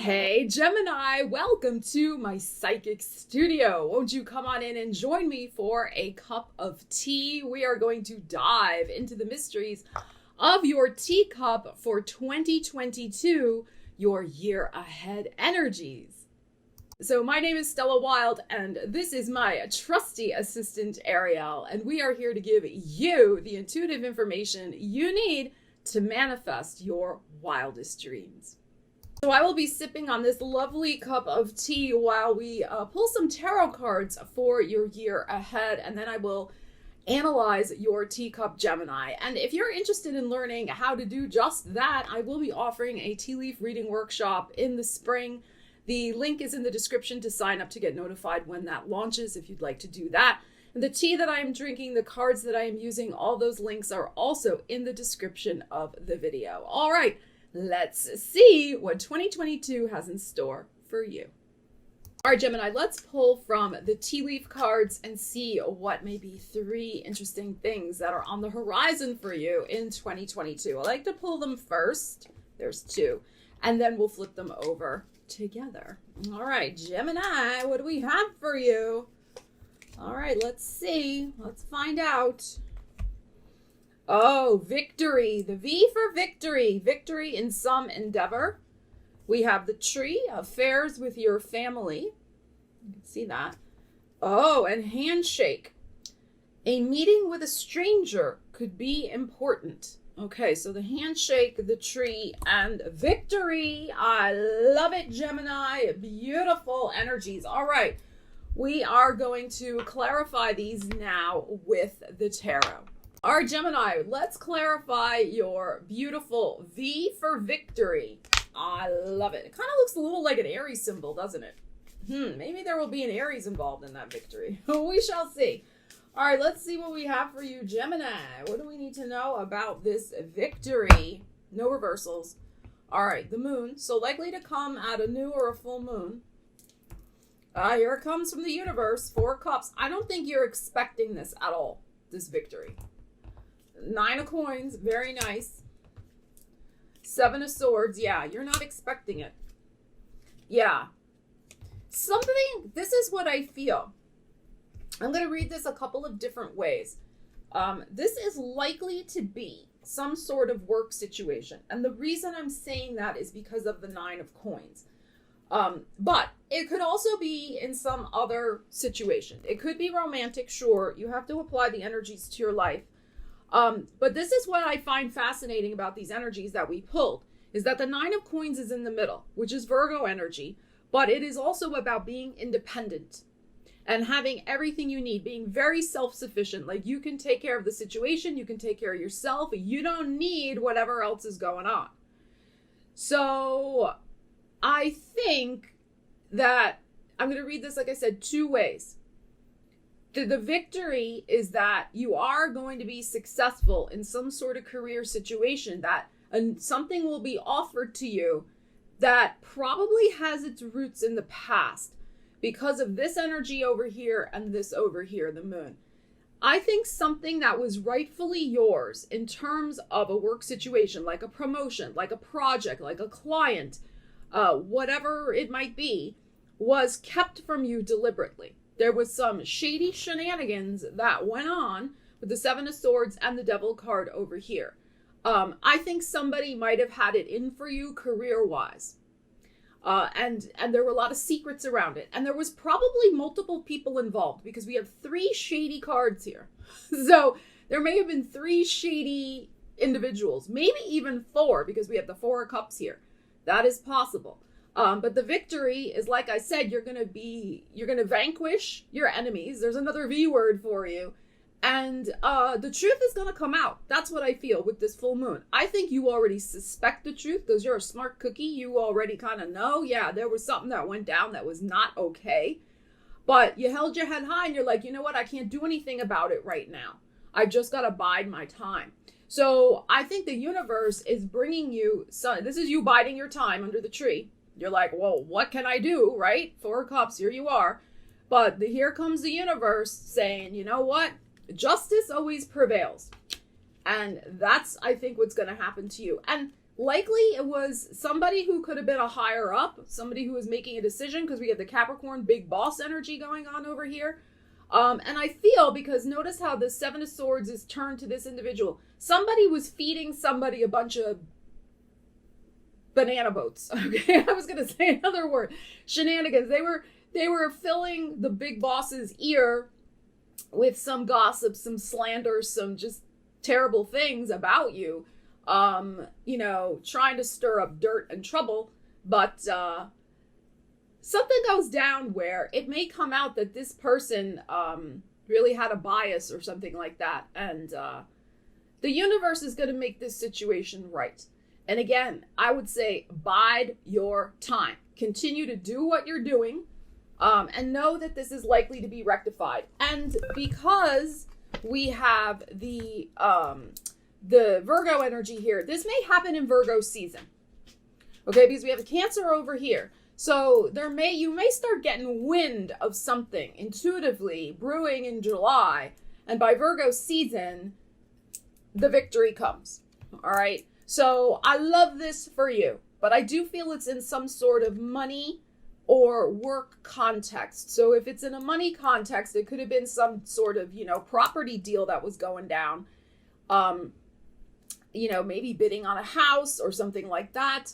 Hey Gemini, welcome to my psychic studio. Won't you come on in and join me for a cup of tea? We are going to dive into the mysteries of your teacup for 2022, your year ahead energies. So my name is Stella Wilde and this is my trusty assistant Ariel, and we are here to give you the intuitive information you need to manifest your wildest dreams. So I will be sipping on this lovely cup of tea while we pull some tarot cards for your year ahead, and then I will analyze your teacup Gemini. And if you're interested in learning how to do just that, I will be offering a tea leaf reading workshop in the spring. The link is in the description to sign up to get notified when that launches if you'd like to do that. And the tea that I am drinking, the cards that I am using, all those links are also in the description of the video. All right. Let's see what 2022 has in store for you. All right, Gemini, let's pull from the tea leaf cards and see what may be 3 interesting things that are on the horizon for you in 2022. I like to pull them first. There's 2. And then we'll flip them over together. All right, Gemini, what do we have for you? All right, let's see. Let's find out. Oh, victory. The V for victory. Victory in some endeavor. We have the tree, affairs with your family. You can see that. Oh, and handshake. A meeting with a stranger could be important. Okay, so the handshake, the tree, and victory. I love it, Gemini. Beautiful energies. All right, we are going to clarify these now with the tarot. All right, Gemini, let's clarify your beautiful V for victory. I love it. It kind of looks a little like an Aries symbol, doesn't it? Maybe there will be an Aries involved in that victory. We shall see. All right, let's see what we have for you, Gemini. What do we need to know about this victory? No reversals. All right, the moon. So likely to come at a new or a full moon. Here it comes from the universe. 4 cups. I don't think you're expecting this at all, this victory. 9 of coins, very nice. 7 of swords, yeah, you're not expecting it. Yeah. This is what I feel. I'm going to read this a couple of different ways. This is likely to be some sort of work situation. And the reason I'm saying that is because of the 9 of coins. But it could also be in some other situation. It could be romantic, sure. You have to apply the energies to your life. But this is what I find fascinating about these energies that we pulled, is that the 9 of coins is in the middle, which is Virgo energy, but it is also about being independent and having everything you need, being very self-sufficient. Like, you can take care of the situation, you can take care of yourself, you don't need whatever else is going on. So I think that I'm going to read this, like I said, 2 ways. The victory is that you are going to be successful in some sort of career situation, that something will be offered to you that probably has its roots in the past because of this energy over here and this over here, the moon. I think something that was rightfully yours in terms of a work situation, like a promotion, like a project, like a client, whatever it might be, was kept from you deliberately. There was some shady shenanigans that went on with the 7 of swords and the devil card over here. I think somebody might have had it in for you career-wise. And there were a lot of secrets around it. And there was probably multiple people involved because we have 3 shady cards here. So there may have been 3 shady individuals, maybe even 4 because we have the 4 of cups here. That is possible. But the victory is, like I said, you're going to vanquish your enemies. There's another V word for you. And the truth is going to come out. That's what I feel with this full moon. I think you already suspect the truth because you're a smart cookie. You already kind of know, yeah, there was something that went down that was not okay. But you held your head high and you're like, you know what? I can't do anything about it right now. I've just got to bide my time. So I think the universe is bringing you, this is you biding your time under the tree. You're like, well, what can I do, right? 4 cups, here you are. But here comes the universe saying, you know what? Justice always prevails. And that's, I think, what's going to happen to you. And likely it was somebody who could have been a higher up, somebody who was making a decision, because we have the Capricorn big boss energy going on over here. And I feel, because notice how the Seven of Swords is turned to this individual. Somebody was feeding somebody a bunch of banana boats. Okay, I was going to say another word. Shenanigans. They were filling the big boss's ear with some gossip, some slander, some just terrible things about you. Trying to stir up dirt and trouble. But something goes down where it may come out that this person really had a bias or something like that. And the universe is going to make this situation right. And again, I would say bide your time. Continue to do what you're doing, and know that this is likely to be rectified. And because we have the Virgo energy here, this may happen in Virgo season. Okay, because we have a Cancer over here. So you may start getting wind of something intuitively brewing in July, and by Virgo season, the victory comes. All right. So I love this for you, but I do feel it's in some sort of money or work context. So if it's in a money context, it could have been some sort of, property deal that was going down. Maybe bidding on a house or something like that.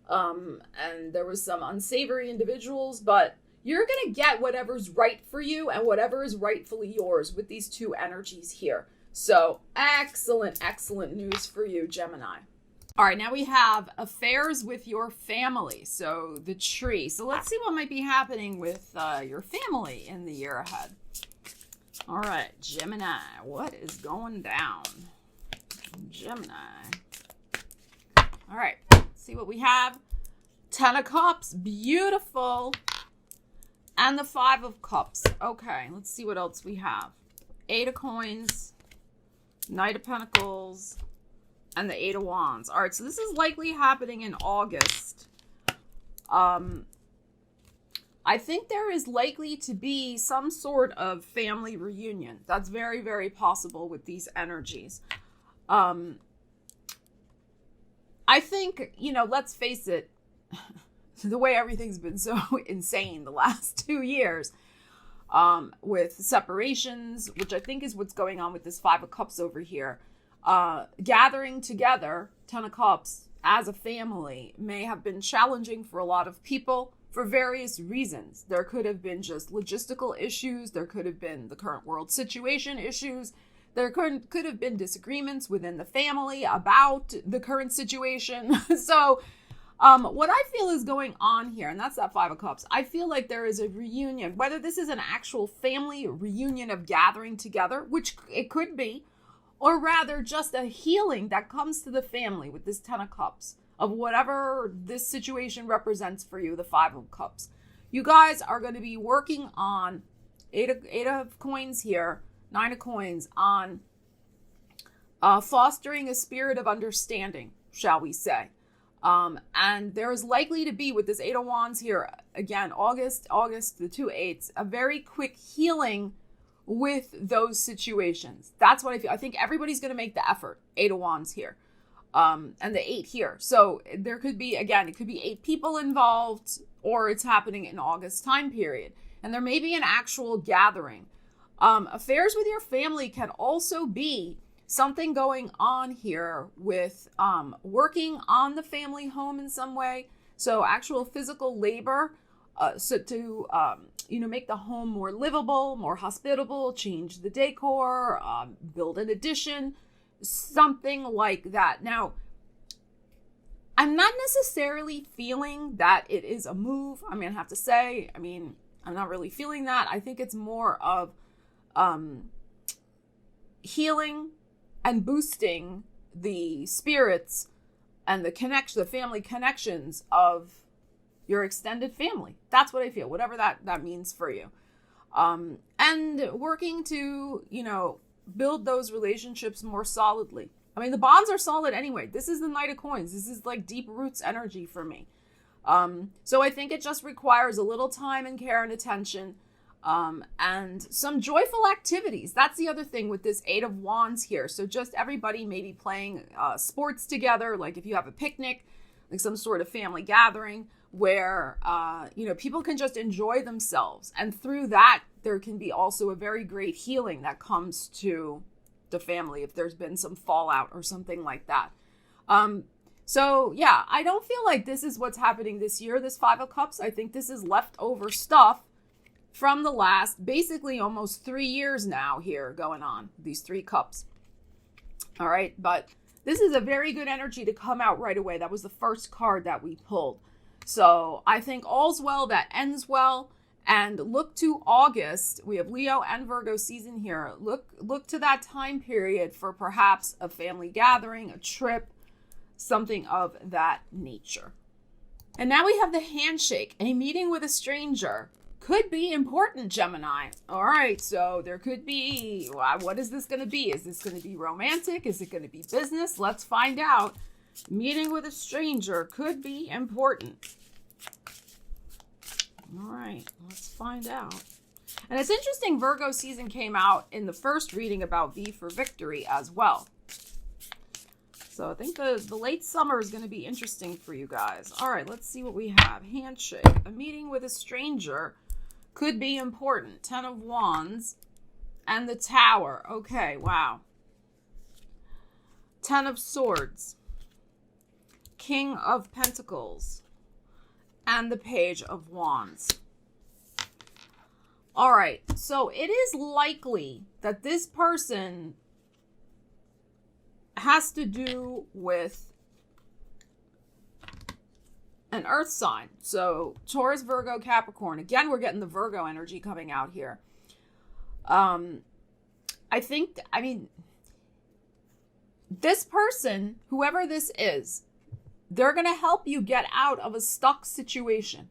And there was some unsavory individuals, but you're going to get whatever's right for you and whatever is rightfully yours with these two energies here. So excellent, excellent news for you, Gemini. All right, now we have affairs with your family. So the tree. So let's see what might be happening with your family in the year ahead. All right, Gemini, what is going down? Gemini. All right, let's see what we have. 10 of Cups, beautiful. And the 5 of Cups. Okay, let's see what else we have. 8 of Coins, Knight of Pentacles, and the 8 of Wands. All right, so this is likely happening in August. I think there is likely to be some sort of family reunion. That's very, very possible with these energies. I think, let's face it, the way everything's been so insane the last 2 years, with separations, which I think is what's going on with this 5 of Cups over here. Gathering together, 10 of Cups, as a family may have been challenging for a lot of people for various reasons. There could have been just logistical issues. There could have been the current world situation issues. There could have been disagreements within the family about the current situation. So what I feel is going on here, and that's that 5 of Cups, I feel like there is a reunion, whether this is an actual family reunion of gathering together, which it could be, or rather just a healing that comes to the family with this 10 of Cups, of whatever this situation represents for you, the 5 of Cups. You guys are going to be working on 8 of Coins here, 9 of Coins, on fostering a spirit of understanding, shall we say. And there is likely to be, with this 8 of Wands here, again, August, the 2 8s, a very quick healing with those situations. That's what I feel. I think everybody's going to make the effort. 8 of Wands here. And the 8 here. So there could be, again, it could be 8 people involved, or it's happening in August time period. And there may be an actual gathering. Affairs with your family can also be something going on here with working on the family home in some way. So actual physical labor, so to make the home more livable, more hospitable, change the decor, build an addition, something like that. Now, I'm not necessarily feeling that it is a move. I'm going to have to say, I'm not really feeling that. I think it's more of healing and boosting the spirits and the family connections of your extended family. That's what I feel, whatever that means for you. And working to, build those relationships more solidly. The bonds are solid anyway. This is the Knight of Coins. This is like deep roots energy for me. So I think it just requires a little time and care and attention. and some joyful activities. That's the other thing with this Eight of Wands here. So just everybody maybe playing sports together, like if you have a picnic, like some sort of family gathering where, people can just enjoy themselves. And through that, there can be also a very great healing that comes to the family if there's been some fallout or something like that. So yeah, I don't feel like this is what's happening this year, this Five of Cups. I think this is leftover stuff from the last, basically almost 3 years now here going on, these 3 cups. All right, but this is a very good energy to come out right away. That was the first card that we pulled. So I think all's well that ends well. And look to August. We have Leo and Virgo season here. Look to that time period for perhaps a family gathering, a trip, something of that nature. And now we have the handshake. A meeting with a stranger could be important, Gemini. All right, so there could be, what is this going to be? Is this going to be romantic? Is it going to be business? Let's find out. Meeting with a stranger could be important. All right, let's find out. And it's interesting, Virgo season came out in the first reading about V for Victory as well. So I think the late summer is going to be interesting for you guys. All right, let's see what we have. Handshake. A meeting with a stranger could be important. 10 of Wands and the Tower. Okay, wow. 10 of Swords. King of Pentacles. And the Page of Wands. All right, so it is likely that this person has to do with an earth sign. So Taurus, Virgo, Capricorn. Again, we're getting the Virgo energy coming out here. This person, whoever this is, they're going to help you get out of a stuck situation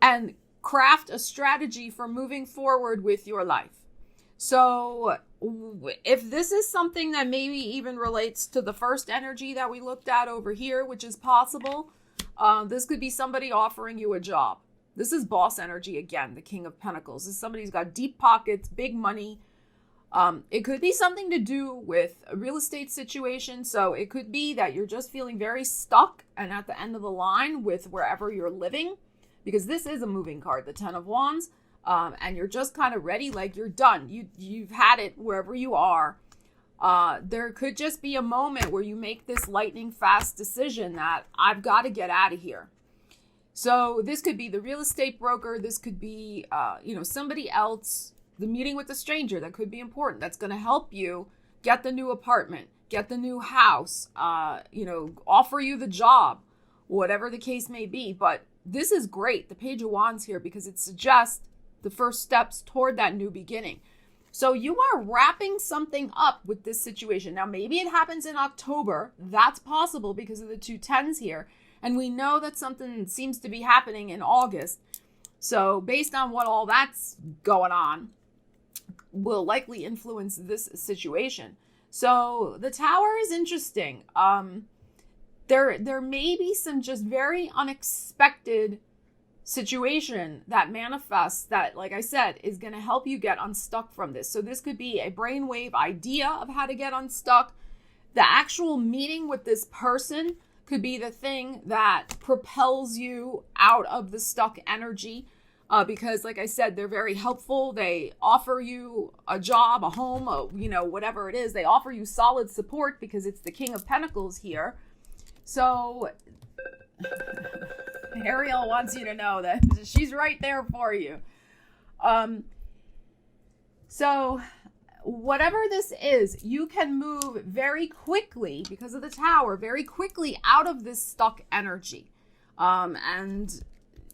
and craft a strategy for moving forward with your life. So if this is something that maybe even relates to the first energy that we looked at over here, which is possible, this could be somebody offering you a job. This is boss energy again, the King of Pentacles. This is somebody who's got deep pockets, big money. It could be something to do with a real estate situation. So it could be that you're just feeling very stuck and at the end of the line with wherever you're living, because this is a moving card, the 10 of Wands. And you're just kind of ready, like you're done. You've had it wherever you are. There could just be a moment where you make this lightning fast decision that I've got to get out of here. So this could be the real estate broker. This could be, somebody else. The meeting with the stranger, that could be important. That's going to help you get the new apartment, get the new house, offer you the job, whatever the case may be. But this is great, the Page of Wands here, because it suggests the first steps toward that new beginning. So you are wrapping something up with this situation. Now, maybe it happens in October. That's possible because of the 2 10s here. And we know that something seems to be happening in August. So based on what all that's going on, will likely influence this situation. So the Tower is interesting. There may be some just very unexpected situation that manifests that, like I said, is going to help you get unstuck from this. So this could be a brainwave idea of how to get unstuck. The actual meeting with this person could be the thing that propels you out of the stuck energy. Because like I said, they're very helpful. They offer you a job, a home, whatever it is. They offer you solid support because it's the King of Pentacles here. So Ariel wants you to know that she's right there for you. So whatever this is, you can move very quickly because of the Tower, very quickly out of this stuck energy.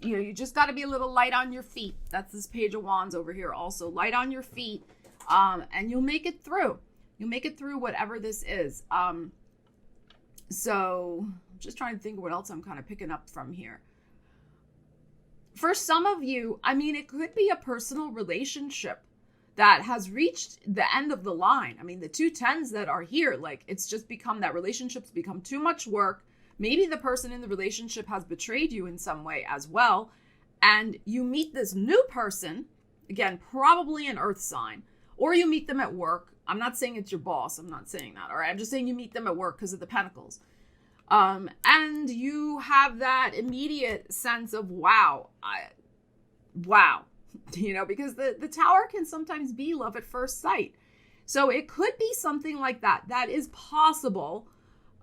You just got to be a little light on your feet. That's this Page of Wands over here also. Light on your feet, and you'll make it through. You'll make it through whatever this is. So I'm just trying to think of what else I'm kind of picking up from here. For some of you, it could be a personal relationship that has reached the end of the line. The 2 10s that are here, like it's just become that relationship's become too much work. Maybe the person in the relationship has betrayed you in some way as well. and you meet this new person, again, probably an earth sign, or you meet them at work. I'm not saying it's your boss. I'm not saying that. All right. I'm just saying you meet them at work because of the pentacles. And you have that immediate sense of, wow, because the tower can sometimes be love at first sight. So it could be something like that. That is possible.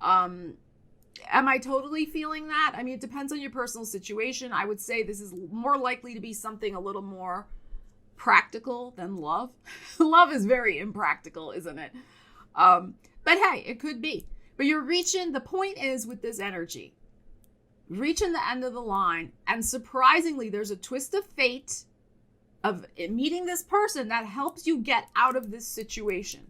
Am I totally feeling that? I mean, it depends on your personal situation. I would say this is more likely to be something a little more practical than love. Love is very impractical, isn't it? But hey, it could be. But you're reaching, the point is with this energy, reaching the end of the line. And surprisingly, there's a twist of fate of meeting this person that helps you get out of this situation.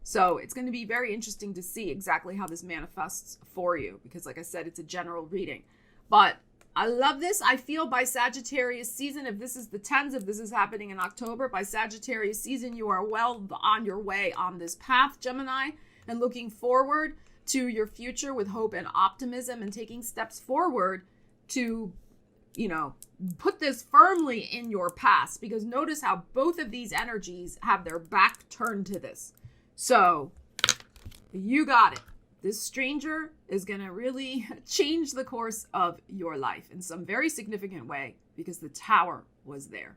So it's going to be very interesting to see exactly how this manifests for you, because like I said, it's a general reading. But I love this. I feel by Sagittarius season, if this is the 10s, if this is happening in October, by Sagittarius season, you are well on your way on this path, Gemini, and looking forward to your future with hope and optimism and taking steps forward to, put this firmly in your past, because notice how both of these energies have their back turned to this. So you got it. This stranger is going to really change the course of your life in some very significant way because the tower was there.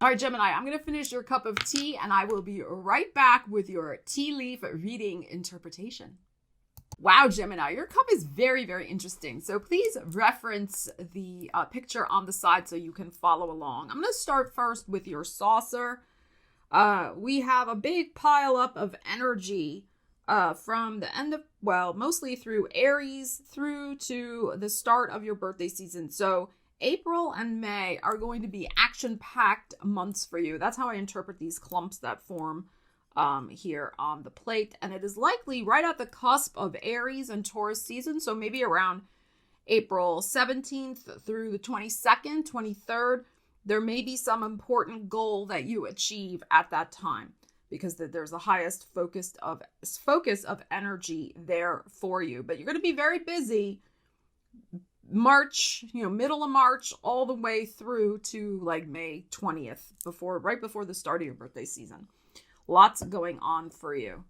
All right, Gemini, I'm going to finish your cup of tea and I will be right back with your tea leaf reading interpretation. Wow, Gemini, your cup is very, very interesting. So please reference the picture on the side so you can follow along. I'm going to start first with your saucer. We have a big pile up of energy from the end of, mostly through Aries through to the start of your birthday season. So April and May are going to be action-packed months for you. That's how I interpret these clumps that form here on the plate. And it is likely right at the cusp of Aries and Taurus season. So maybe around April 17th through the 22nd, 23rd, there may be some important goal that you achieve at that time, because there's the highest focus of energy there for you. But you're going to be very busy March, middle of March, all the way through to like May 20th, right before the start of your birthday season. Lots going on for you.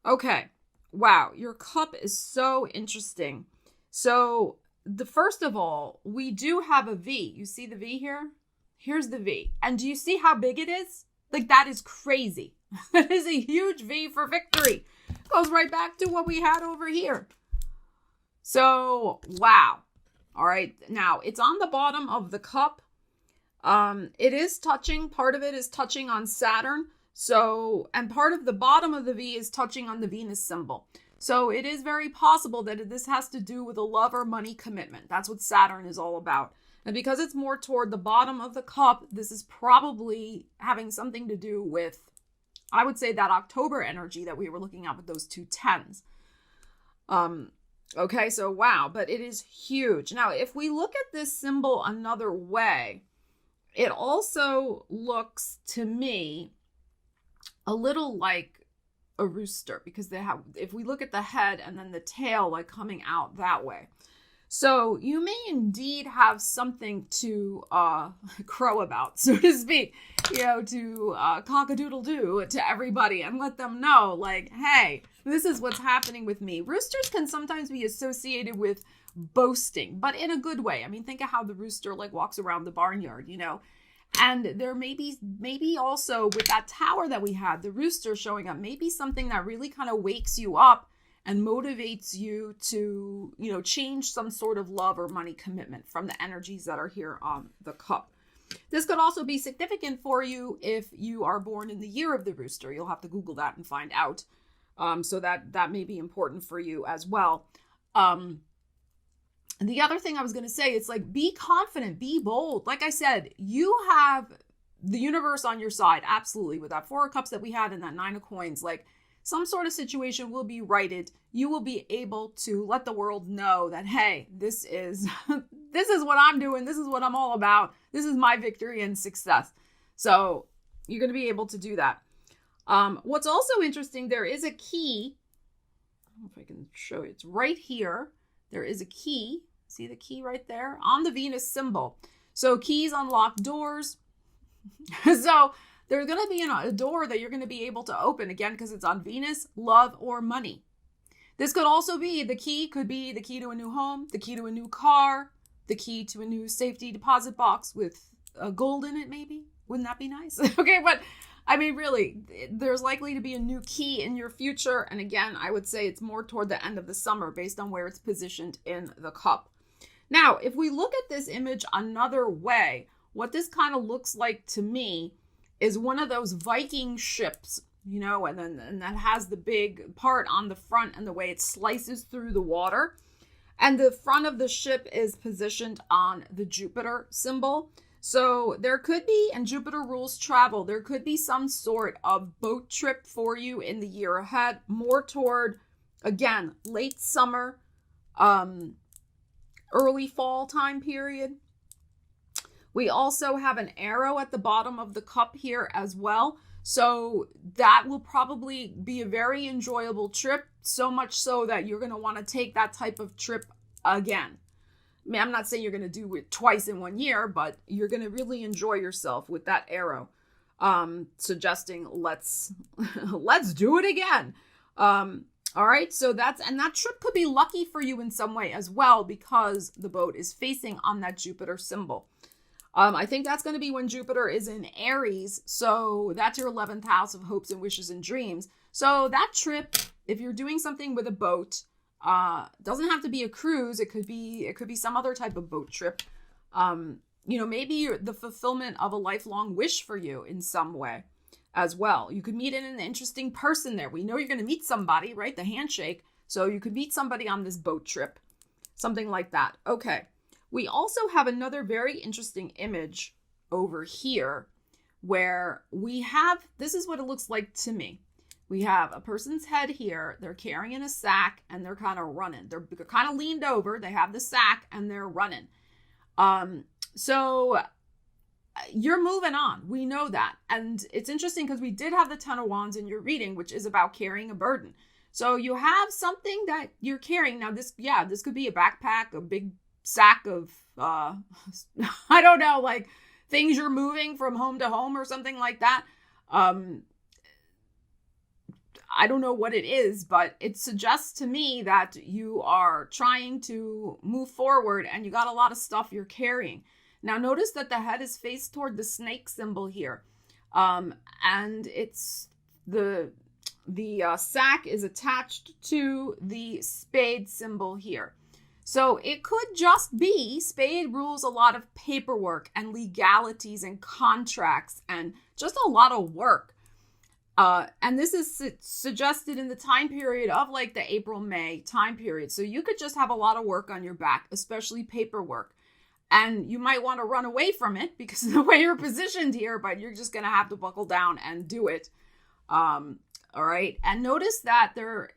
Okay. Wow. Your cup is so interesting. So first of all, we do have a V. You see the V here? Here's the V. And do you see how big it is? Like, that is crazy. That is a huge V for victory. Goes right back to what we had over here. So, wow. All right. Now, it's on the bottom of the cup. It is touching. Part of it is touching on Saturn. So, and part of the bottom of the V is touching on the Venus symbol. So it is very possible that this has to do with a love or money commitment. That's what Saturn is all about. And because it's more toward the bottom of the cup, this is probably having something to do with, I would say, that October energy that we were looking at with those two 10s. Okay, so wow, but it is huge. Now, if we look at this symbol another way, it also looks to me a little like a rooster, because if we look at the head and then the tail like coming out that way. So you may indeed have something to crow about, so to speak, to cock-a-doodle-doo to everybody and let them know, like, hey, this is what's happening with me. Roosters can sometimes be associated with boasting, but in a good way. I mean, think of how the rooster like walks around the barnyard, And there may be also with that tower that we had, the rooster showing up, maybe something that really kind of wakes you up and motivates you to, change some sort of love or money commitment from the energies that are here on the cup. This could also be significant for you if you are born in the year of the rooster. You'll have to Google that and find out. So that may be important for you as well. And the other thing I was going to say, it's like, be confident, be bold. Like I said, you have the universe on your side. Absolutely. With that 4 of Cups that we had and that 9 of Coins, like some sort of situation will be righted. You will be able to let the world know that, hey, this is what I'm doing. This is what I'm all about. This is my victory and success. So you're going to be able to do that. What's also interesting, there is a key. I don't know if I can show you. It's right here. There is a key. See the key right there on the Venus symbol. So keys unlock doors. So there's going to be a door that you're going to be able to open, again, because it's on Venus, love, or money. This could also be the key to a new home, the key to a new car, the key to a new safety deposit box with gold in it, maybe. Wouldn't that be nice? Okay, but I mean, really, there's likely to be a new key in your future. And again, I would say it's more toward the end of the summer based on where it's positioned in the cup. Now, if we look at this image another way, what this kind of looks like to me is one of those Viking ships, and that has the big part on the front and the way it slices through the water. And the front of the ship is positioned on the Jupiter symbol. So there could be, and Jupiter rules travel, there could be some sort of boat trip for you in the year ahead, more toward, again, late summer, early fall time period. We also have an arrow at the bottom of the cup here as well. So that will probably be a very enjoyable trip, so much so that you're going to want to take that type of trip again. I mean, I'm not saying you're going to do it twice in 1 year, but you're going to really enjoy yourself with that arrow, suggesting let's do it again. All right. So that trip could be lucky for you in some way as well, because the boat is facing on that Jupiter symbol. I think that's going to be when Jupiter is in Aries. So that's your 11th house of hopes and wishes and dreams. So that trip, if you're doing something with a boat, doesn't have to be a cruise. It could be some other type of boat trip. Maybe the fulfillment of a lifelong wish for you in some way as well. You could meet an interesting person there. We know you're going to meet somebody, right? The handshake. So you could meet somebody on this boat trip, something like that. Okay. We also have another very interesting image over here where this is what it looks like to me. We have a person's head here. They're carrying a sack and they're kind of running. They're kind of leaned over. They have the sack and they're running. So you're moving on. We know that. And it's interesting because we did have the Ten of Wands in your reading, which is about carrying a burden. So you have something that you're carrying. Now this could be a backpack, a big sack of, I don't know, like things you're moving from home to home or something like that. I don't know what it is, but it suggests to me that you are trying to move forward and you got a lot of stuff you're carrying. Now notice that the head is faced toward the snake symbol here. And it's the sack is attached to the spade symbol here. So it could just be spade rules a lot of paperwork and legalities and contracts and just a lot of work. And this is suggested in the time period of like the April-May time period. So you could just have a lot of work on your back, especially paperwork. And you might want to run away from it because of the way you're positioned here, but you're just going to have to buckle down and do it. All right. And notice that your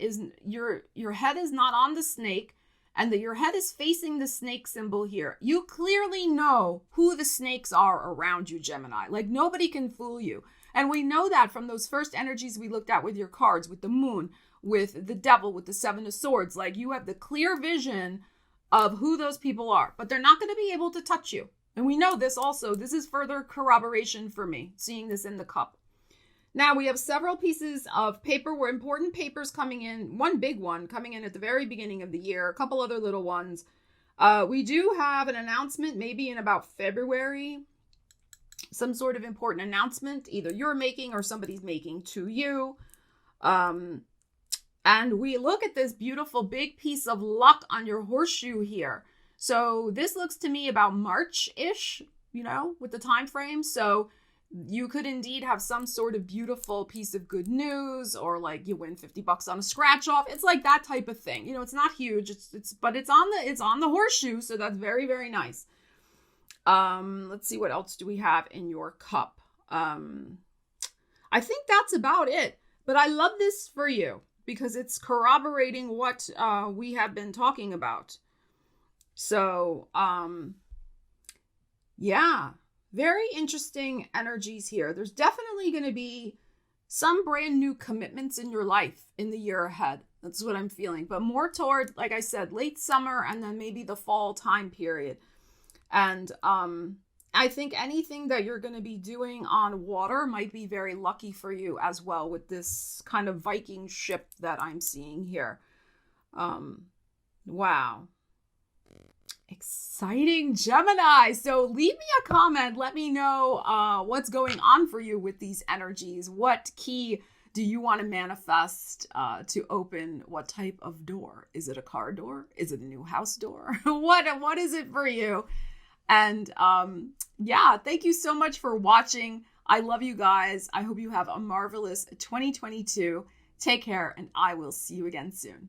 head is not on the snake and that your head is facing the snake symbol here. You clearly know who the snakes are around you, Gemini. Like nobody can fool you. And we know that from those first energies we looked at with your cards, with the moon, with the devil, with the Seven of Swords. Like you have the clear vision of who those people are, but they're not going to be able to touch you. And we know this also. This is further corroboration for me, seeing this in the cup. Now we have several pieces of paper, important papers coming in. One big one coming in at the very beginning of the year, a couple other little ones. We do have an announcement maybe in about February, some sort of important announcement, either you're making or somebody's making to you. And we look at this beautiful big piece of luck on your horseshoe here. So this looks to me about March-ish, with the time frame. So you could indeed have some sort of beautiful piece of good news, or like you win $50 on a scratch off. It's like that type of thing. It's not huge. But it's on the horseshoe. So that's very, very nice. Let's see, what else do we have in your cup? I think that's about it, but I love this for you because it's corroborating what, we have been talking about. So, yeah, very interesting energies here. There's definitely going to be some brand new commitments in your life in the year ahead. That's what I'm feeling, but more toward, like I said, late summer and then maybe the fall time period. And I think anything that you're going to be doing on water might be very lucky for you as well, with this kind of Viking ship that I'm seeing here. Wow. Exciting, Gemini. So leave me a comment. Let me know what's going on for you with these energies. What key do you want to manifest to open what type of door? Is it a car door? Is it a new house door? What is it for you? And yeah, thank you so much for watching. I love you guys. I hope you have a marvelous 2022. Take care, and I will see you again soon.